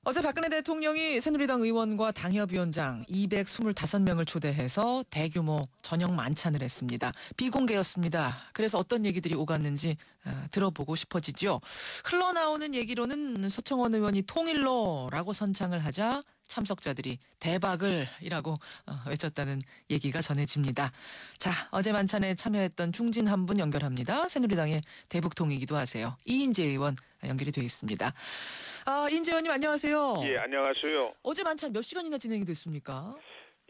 어제 박근혜 대통령이 새누리당 의원과 당협위원장 225명을 초대해서 대규모 저녁 만찬을 했습니다. 비공개였습니다. 그래서 어떤 얘기들이 오갔는지 들어보고 싶어지죠. 흘러나오는 얘기로는 서청원 의원이 통일로라고 선창을 하자 참석자들이 대박을이라고 외쳤다는 얘기가 전해집니다. 자, 어제 만찬에 참여했던 중진 한 분 연결합니다. 새누리당의 대북통이기도 하세요. 이인재 의원 연결이 되어 있습니다. 이인재 의원님 안녕하세요. 예, 안녕하세요. 어제 만찬 몇 시간이나 진행이 됐습니까?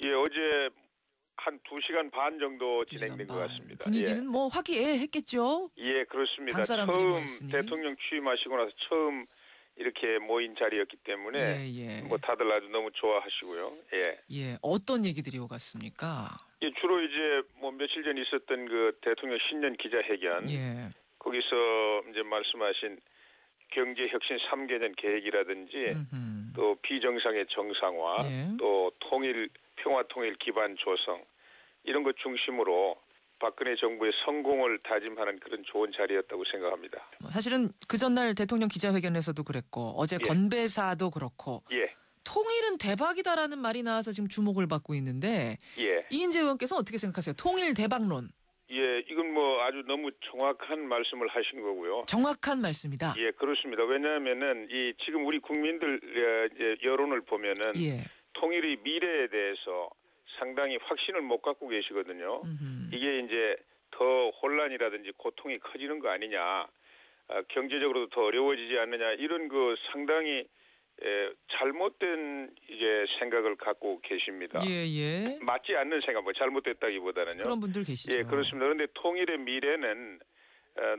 예, 어제 한 2시간 반 정도 진행된 것 같습니다. 분위기는 뭐 화기애애했겠죠? 예, 그렇습니다. 당 사람들이 처음 모였으니. 대통령 취임하시고 나서 처음 이렇게 모인 자리였기 때문에 뭐 다들 아주 너무 좋아하시고요. 예, 어떤 얘기들이 오갔습니까? 예, 주로 이제 뭐 며칠 전 있었던 그 대통령 신년 기자회견 거기서 이제 말씀하신 경제혁신 3개년 계획이라든지 또 비정상의 정상화 또 평화통일 기반 조성 이런 것 중심으로 박근혜 정부의 성공을 다짐하는 그런 좋은 자리였다고 생각합니다. 사실은 그 전날 대통령 기자회견에서도 그랬고 어제 건배사도 그렇고 통일은 대박이다라는 말이 나와서 지금 주목을 받고 있는데 이인재 의원께서는 어떻게 생각하세요? 통일 대박론. 예, 이건 뭐 아주 너무 정확한 말씀을 하신 거고요. 정확한 말씀이다. 예, 그렇습니다. 왜냐하면은 이 지금 우리 국민들 이제 여론을 보면은 통일의 미래에 대해서 상당히 확신을 못 갖고 계시거든요. 이게 이제 더 혼란이라든지 고통이 커지는 거 아니냐, 경제적으로도 더 어려워지지 않느냐 이런 그 상당히 잘못된 이제 생각을 갖고 계십니다. 맞지 않는 생각, 뭐 잘못됐다기보다는요. 그런 분들 계시죠. 예, 그렇습니다. 그런데 통일의 미래는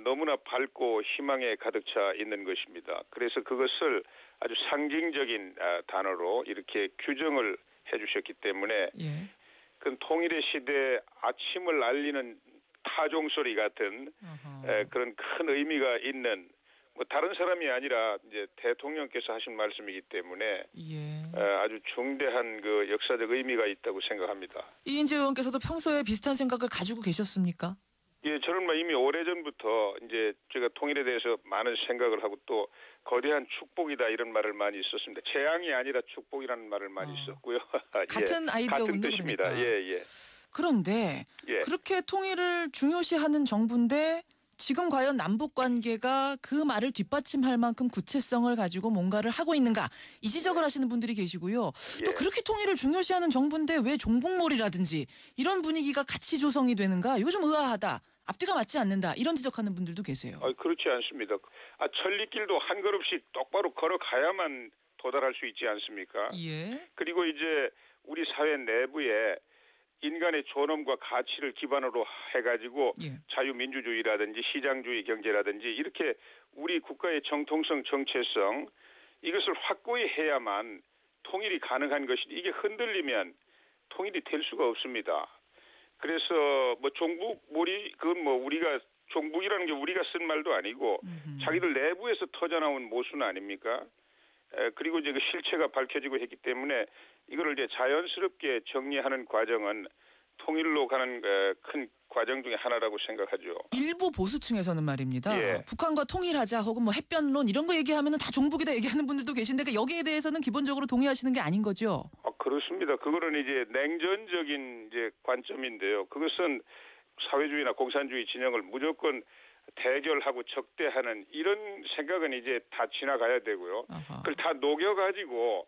너무나 밝고 희망에 가득 차 있는 것입니다. 그래서 그것을 아주 상징적인 단어로 이렇게 규정을 해주셨기 때문에 그 통일의 시대 아침을 알리는 타종소리 같은 그런 큰 의미가 있는 뭐 다른 사람이 아니라 이제 대통령께서 하신 말씀이기 때문에 아주 중대한 그 역사적 의미가 있다고 생각합니다. 이인재 의원께서도 평소에 비슷한 생각을 가지고 계셨습니까? 예, 저는 뭐 이미 오래전부터 이제 제가 통일에 대해서 많은 생각을 하고 또 거대한 축복이다 이런 말을 많이 있었습니다. 재앙이 아니라 축복이라는 말을 많이 있었고요. 같은 아이디어군요. 같은 뜻입니다. 그러니까. 그런데 그렇게 통일을 중요시하는 정부인데 지금 과연 남북관계가 그 말을 뒷받침할 만큼 구체성을 가지고 뭔가를 하고 있는가 이 지적을 하시는 분들이 계시고요. 또 그렇게 통일을 중요시하는 정부인데 왜 종북몰이라든지 이런 분위기가 같이 조성이 되는가 이거 좀 의아하다. 앞뒤가 맞지 않는다. 이런 지적하는 분들도 계세요. 그렇지 않습니다. 천리길도 한 걸음씩 똑바로 걸어가야만 도달할 수 있지 않습니까? 그리고 이제 우리 사회 내부에 인간의 존엄과 가치를 기반으로 해가지고 자유민주주의라든지 시장주의 경제라든지 이렇게 우리 국가의 정통성, 정체성 이것을 확고히 해야만 통일이 가능한 것이지 이게 흔들리면 통일이 될 수가 없습니다. 그래서 뭐 종북몰이 그건 뭐 우리가 종북이라는 게 우리가 쓴 말도 아니고 자기들 내부에서 터져나온 모순 아닙니까? 그리고 이제 그 실체가 밝혀지고 했기 때문에 이거를 이제 자연스럽게 정리하는 과정은 통일로 가는 큰 과정 중에 하나라고 생각하죠. 일부 보수층에서는 말입니다. 북한과 통일하자 혹은 뭐 햇변론 이런 거 얘기하면 다 종북이다 얘기하는 분들도 계신데 여기에 대해서는 기본적으로 동의하시는 게 아닌 거죠? 그렇습니다. 그거는 이제 냉전적인 이제 관점인데요. 그것은 사회주의나 공산주의 진영을 무조건 대결하고 적대하는 이런 생각은 이제 다 지나가야 되고요. 그걸 다 녹여가지고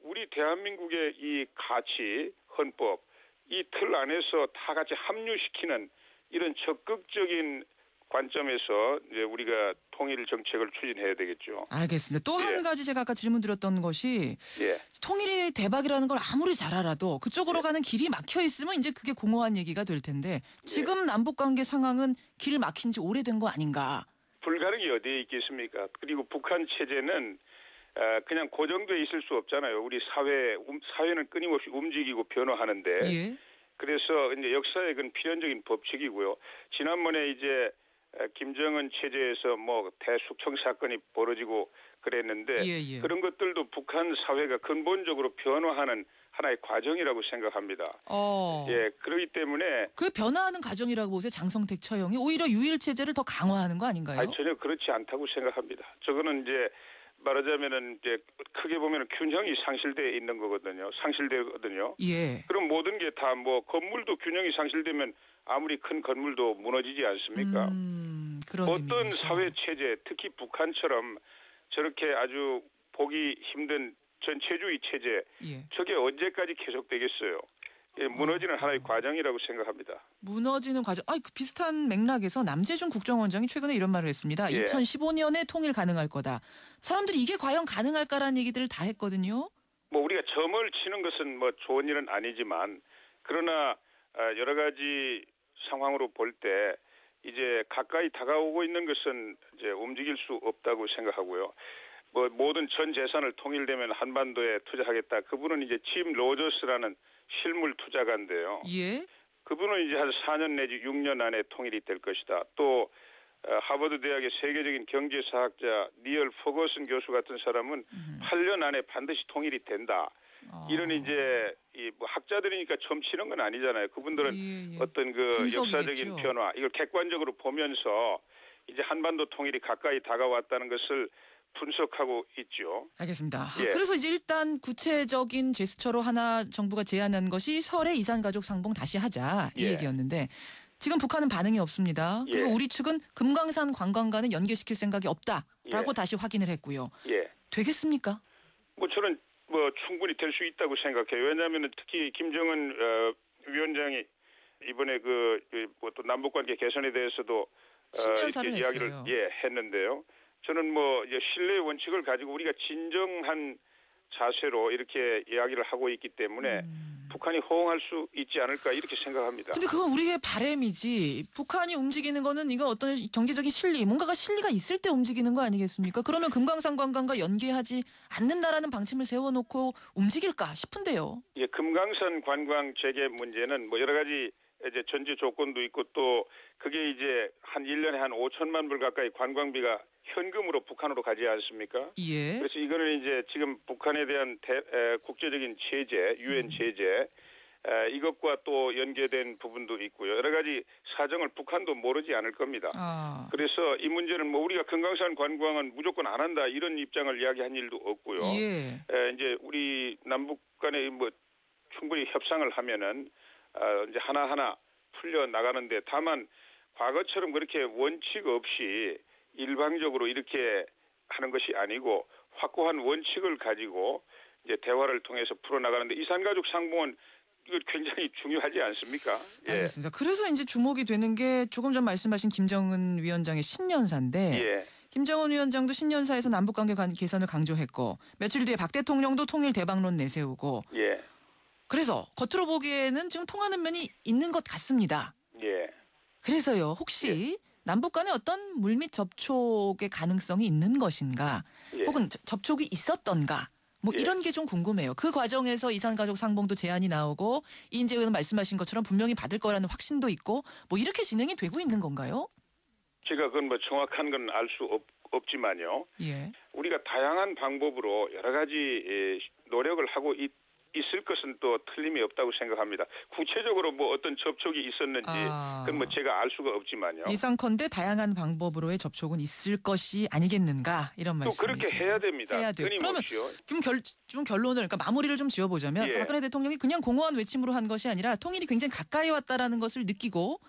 우리 대한민국의 이 가치, 헌법, 이 틀 안에서 다 같이 합류시키는 이런 적극적인 관점에서 이제 우리가 통일 정책을 추진해야 되겠죠. 알겠습니다. 또 한 가지 제가 아까 질문 드렸던 것이 통일이 대박이라는 걸 아무리 잘 알아도 그쪽으로 가는 길이 막혀 있으면 이제 그게 공허한 얘기가 될 텐데 지금 남북관계 상황은 길 막힌 지 오래된 거 아닌가? 불가능이 어디에 있겠습니까? 그리고 북한 체제는 그냥 고정돼 있을 수 없잖아요. 우리 사회는 끊임없이 움직이고 변화하는데 그래서 이제 역사의 그건 필연적인 법칙이고요. 지난번에 이제 김정은 체제에서 뭐 대숙청 사건이 벌어지고 그랬는데 그런 것들도 북한 사회가 근본적으로 변화하는 하나의 과정이라고 생각합니다. 그렇기 때문에 그 변화하는 과정이라고 보세요. 장성택 처형이 오히려 유일 체제를 더 강화하는 거 아닌가요? 전혀 그렇지 않다고 생각합니다. 저거는 이제 말하자면은 이제 크게 보면은 균형이 상실돼 있는 거거든요. 상실되거든요. 예. 그럼 모든 게 다 뭐 건물도 균형이 상실되면 아무리 큰 건물도 무너지지 않습니까? 그런 어떤 의미에서. 사회 체제, 특히 북한처럼 저렇게 아주 보기 힘든 전체주의 체제, 예. 저게 언제까지 계속되겠어요? 예, 무너지는 하나의 과정이라고 생각합니다. 무너지는 과정. 그 비슷한 맥락에서 남재준 국정원장이 최근에 이런 말을 했습니다. 예. 2015년에 통일 가능할 거다. 사람들이 이게 과연 가능할까라는 얘기들을 다 했거든요. 뭐 우리가 점을 치는 것은 뭐 좋은 일은 아니지만 그러나 여러 가지 상황으로 볼 때 이제 가까이 다가오고 있는 것은 이제 움직일 수 없다고 생각하고요. 뭐 모든 전 재산을 통일되면 한반도에 투자하겠다. 그분은 이제 짐 로저스라는 실물 투자가인데요. 예. 그분은 이제 한 4년 내지 6년 안에 통일이 될 것이다. 또 하버드 대학의 세계적인 경제사학자 니얼 퍼거슨 교수 같은 사람은 8년 안에 반드시 통일이 된다. 이런 이제 뭐 학자들이니까 점치는 건 아니잖아요. 그분들은 예. 어떤 그 분석이겠죠. 역사적인 변화 이걸 객관적으로 보면서 이제 한반도 통일이 가까이 다가왔다는 것을 분석하고 있죠. 알겠습니다. 예. 그래서 이제 일단 구체적인 제스처로 하나 정부가 제안한 것이 설에 이산가족 상봉 다시 하자 이 예. 얘기였는데 지금 북한은 반응이 없습니다. 그리고 예. 우리 측은 금강산 관광과는 연계시킬 생각이 없다라고 예. 다시 확인을 했고요. 예. 되겠습니까? 뭐 저는 뭐 충분히 될 수 있다고 생각해요. 왜냐하면 특히 김정은 위원장이 이번에 뭐 또 남북 관계 개선에 대해서도 신년사를 이렇게 이야기를 했어요. 했는데요. 저는 뭐 이제 신뢰의 원칙을 가지고 우리가 진정한 자세로 이렇게 이야기를 하고 있기 때문에 북한이 호응할 수 있지 않을까 이렇게 생각합니다. 근데 그건 우리의 바람이지. 북한이 움직이는 거는 이거 어떤 경제적인 실리, 뭔가가 실리가 있을 때 움직이는 거 아니겠습니까? 그러면 금강산 관광과 연계하지 않는다라는 방침을 세워놓고 움직일까 싶은데요. 예, 금강산 관광 재개 문제는 뭐 여러 가지 이제 전제 조건도 있고 또 그게 이제 한 1년에 한 5천만 불 가까이 관광비가 현금으로 북한으로 가지 않습니까? 예. 그래서 이거는 이제 지금 북한에 대한 국제적인 제재, 유엔 제재 이것과 또 연계된 부분도 있고요. 여러 가지 사정을 북한도 모르지 않을 겁니다. 그래서 이 문제는 뭐 우리가 금강산 관광은 무조건 안 한다 이런 입장을 이야기한 일도 없고요. 예. 이제 우리 남북 간에 뭐 충분히 협상을 하면은 이제 하나하나 풀려 나가는데 다만 과거처럼 그렇게 원칙 없이 일방적으로 이렇게 하는 것이 아니고 확고한 원칙을 가지고 이제 대화를 통해서 풀어나가는데 이산가족 상봉은 이거 굉장히 중요하지 않습니까? 예. 알겠습니다. 그래서 이제 주목이 되는 게 조금 전 말씀하신 김정은 위원장의 신년사인데 예. 김정은 위원장도 신년사에서 남북관계 개선을 강조했고 며칠 뒤에 박 대통령도 통일 대박론 내세우고 예. 그래서 겉으로 보기에는 지금 통하는 면이 있는 것 같습니다. 예. 그래서요. 혹시 남북 간에 어떤 물밑 접촉의 가능성이 있는 것인가 혹은 접촉이 있었던가 뭐 이런 게 좀 궁금해요. 그 과정에서 이산가족 상봉도 제안이 나오고 이인재 의원 말씀하신 것처럼 분명히 받을 거라는 확신도 있고 뭐 이렇게 진행이 되고 있는 건가요? 제가 그건 뭐 정확한 건 알 수 없지만요. 예. 우리가 다양한 방법으로 여러 가지 노력을 하고 있을 것은 또 틀림이 없다고 생각합니다. 구체적으로 뭐 어떤 접촉이 있었는지 그건 뭐 제가 알 수가 없지만요. 예상컨대 다양한 방법으로의 접촉은 있을 것이 아니겠는가 이런 말씀이세요. 또 그렇게 해야 됩니다. 해야 돼요. 그러면 끊임없이요. 좀 결론을 그러니까 마무리를 좀 지어보자면 박근혜 대통령이 그냥 공허한 외침으로 한 것이 아니라 통일이 굉장히 가까이 왔다라는 것을 느끼고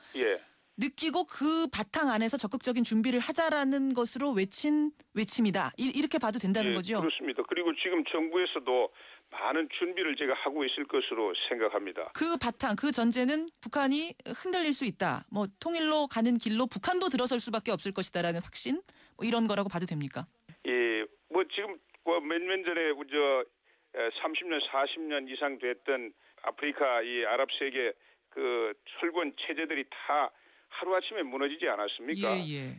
그 바탕 안에서 적극적인 준비를 하자라는 것으로 외친 외침이다. 이렇게 봐도 된다는 거죠? 그렇습니다. 그리고 지금 정부에서도 많은 준비를 제가 하고 있을 것으로 생각합니다. 그 바탕, 그 전제는 북한이 흔들릴 수 있다. 뭐 통일로 가는 길로 북한도 들어설 수밖에 없을 것이다라는 확신 뭐 이런 거라고 봐도 됩니까? 예, 뭐 지금 몇 년 전에 30년, 40년 이상 됐던 아프리카 이 아랍 세계 그 철권 체제들이 다 하루아침에 무너지지 않았습니까?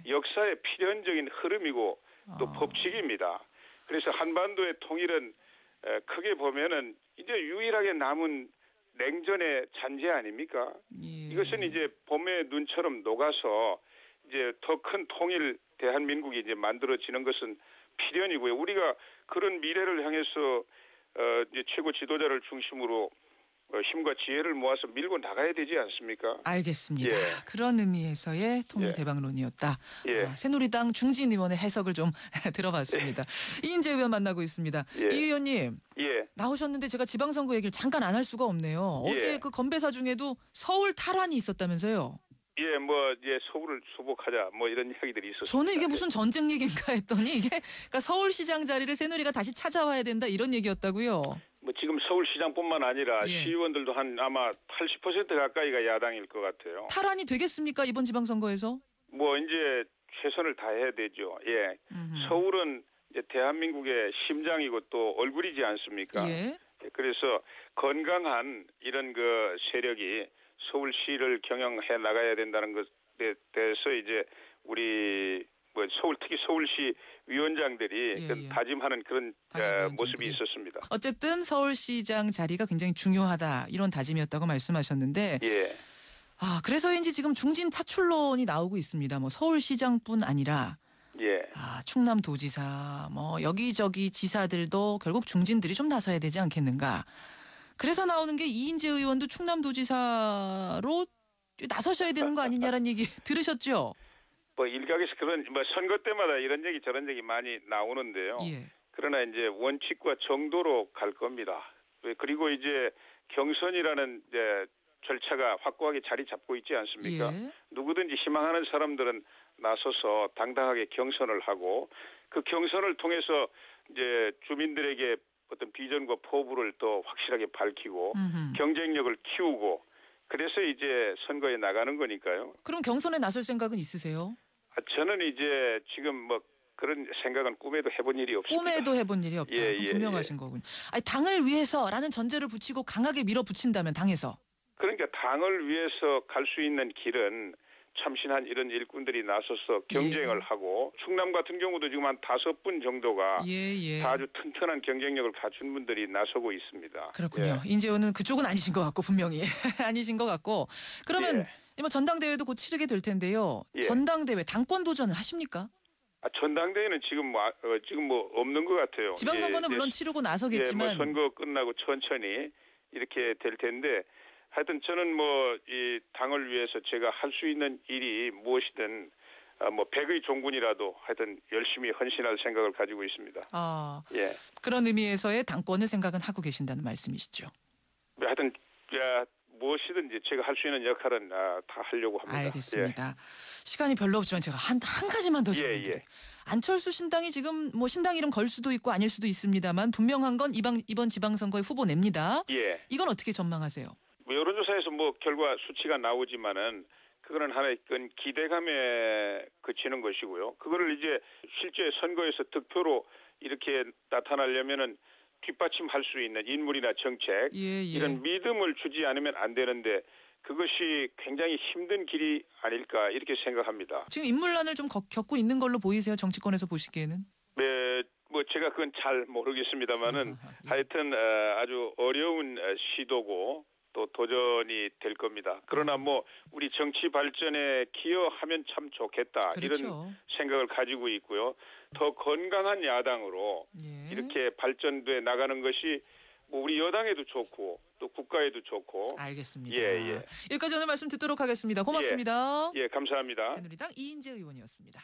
역사의 필연적인 흐름이고 또 법칙입니다. 그래서 한반도의 통일은 크게 보면은 이제 유일하게 남은 냉전의 잔재 아닙니까? 이것은 이제 봄의 눈처럼 녹아서 이제 더 큰 통일 대한민국이 이제 만들어지는 것은 필연이고요. 우리가 그런 미래를 향해서 이제 최고 지도자를 중심으로 힘과 지혜를 모아서 밀고 나가야 되지 않습니까? 알겠습니다. 그런 의미에서의 통일대박론이었다. 새누리당 중진 의원의 해석을 좀 들어봤습니다. 이인재 의원 만나고 있습니다. 이 의원님 나오셨는데 제가 지방선거 얘기를 잠깐 안 할 수가 없네요. 어제 그 건배사 중에도 서울 탈환이 있었다면서요? 서울을 수복하자 이런 이야기들이 있었어요. 저는 이게 무슨 전쟁 얘기인가 했더니 이게 그러니까 서울시장 자리를 새누리가 다시 찾아와야 된다 이런 얘기였다고요. 지금 서울시장뿐만 아니라 시의원들도 한 아마 80% 가까이가 야당일 것 같아요. 탈환이 되겠습니까 이번 지방선거에서? 이제 최선을 다해야 되죠. 서울은 이제 대한민국의 심장이고 또 얼굴이지 않습니까? 그래서 건강한 이런 그 세력이 서울시를 경영해 나가야 된다는 것에 대해서 이제 우리 특히 서울시 위원장들이 다짐하는 그런 모습이 있었습니다. 어쨌든 서울시장 자리가 굉장히 중요하다 이런 다짐이었다고 말씀하셨는데 그래서인지 지금 중진 차출론이 나오고 있습니다. 서울시장뿐 아니라 충남도지사 여기저기 지사들도 결국 중진들이 좀 나서야 되지 않겠는가. 그래서 나오는 게 이인재 의원도 충남도지사로 나서셔야 되는 거 아니냐라는 얘기 들으셨죠? 일각에서 그런 선거 때마다 이런 얘기 저런 얘기 많이 나오는데요. 그러나 이제 원칙과 정도로 갈 겁니다. 그리고 이제 경선이라는 이제 절차가 확고하게 자리 잡고 있지 않습니까? 누구든지 희망하는 사람들은 나서서 당당하게 경선을 하고 그 경선을 통해서 이제 주민들에게 어떤 비전과 포부를 또 확실하게 밝히고 경쟁력을 키우고 그래서 이제 선거에 나가는 거니까요. 그럼 경선에 나설 생각은 있으세요? 저는 이제 지금 그런 생각은 꿈에도 해본 일이 없습니다. 꿈에도 해본 일이 없다. 분명하신 거군요. 아니, 당을 위해서라는 전제를 붙이고 강하게 밀어붙인다면 당에서. 그러니까 당을 위해서 갈 수 있는 길은 참신한 이런 일꾼들이 나서서 경쟁을 하고 충남 같은 경우도 지금 한 5분 정도가 다 아주 튼튼한 경쟁력을 갖춘 분들이 나서고 있습니다. 그렇군요. 인재 의원은 그쪽은 아니신 것 같고 분명히 아니신 것 같고 그러면 전당대회도 곧 치르게 될 텐데요. 전당대회 당권 도전은 하십니까? 전당대회는 지금 없는 것 같아요. 지방선거는 물론 치르고 나서겠지만 선거 끝나고 천천히 이렇게 될 텐데 하여튼 저는 이 당을 위해서 제가 할 수 있는 일이 무엇이든 100의 종군이라도 하여튼 열심히 헌신할 생각을 가지고 있습니다. 그런 의미에서의 당권을 생각은 하고 계신다는 말씀이시죠? 하여튼 무엇이든지 제가 할 수 있는 역할은 다 하려고 합니다. 알겠습니다. 시간이 별로 없지만 제가 한 가지만 더 질문드릴게요. 안철수 신당이 지금 신당 이름 걸 수도 있고 아닐 수도 있습니다만 분명한 건 이번 지방선거에 후보 냅니다. 이건 어떻게 전망하세요? 여론조사에서 결과 수치가 나오지만은 그거는 하나의 큰 기대감에 그치는 것이고요. 그거를 이제 실제 선거에서 득표로 이렇게 나타나려면은 뒷받침할 수 있는 인물이나 정책 이런 믿음을 주지 않으면 안 되는데 그것이 굉장히 힘든 길이 아닐까 이렇게 생각합니다. 지금 인물난을 좀 겪고 있는 걸로 보이세요? 정치권에서 보시기에는? 네, 제가 그건 잘 모르겠습니다만은 하여튼 아주 어려운 시도고 또 도전이 될 겁니다. 그러나 우리 정치 발전에 기여하면 참 좋겠다 이런 생각을 가지고 있고요. 더 건강한 야당으로 이렇게 발전돼 나가는 것이 우리 여당에도 좋고 또 국가에도 좋고. 알겠습니다. 여기까지 오늘 말씀 듣도록 하겠습니다. 고맙습니다. 감사합니다. 새누리당 이인재 의원이었습니다.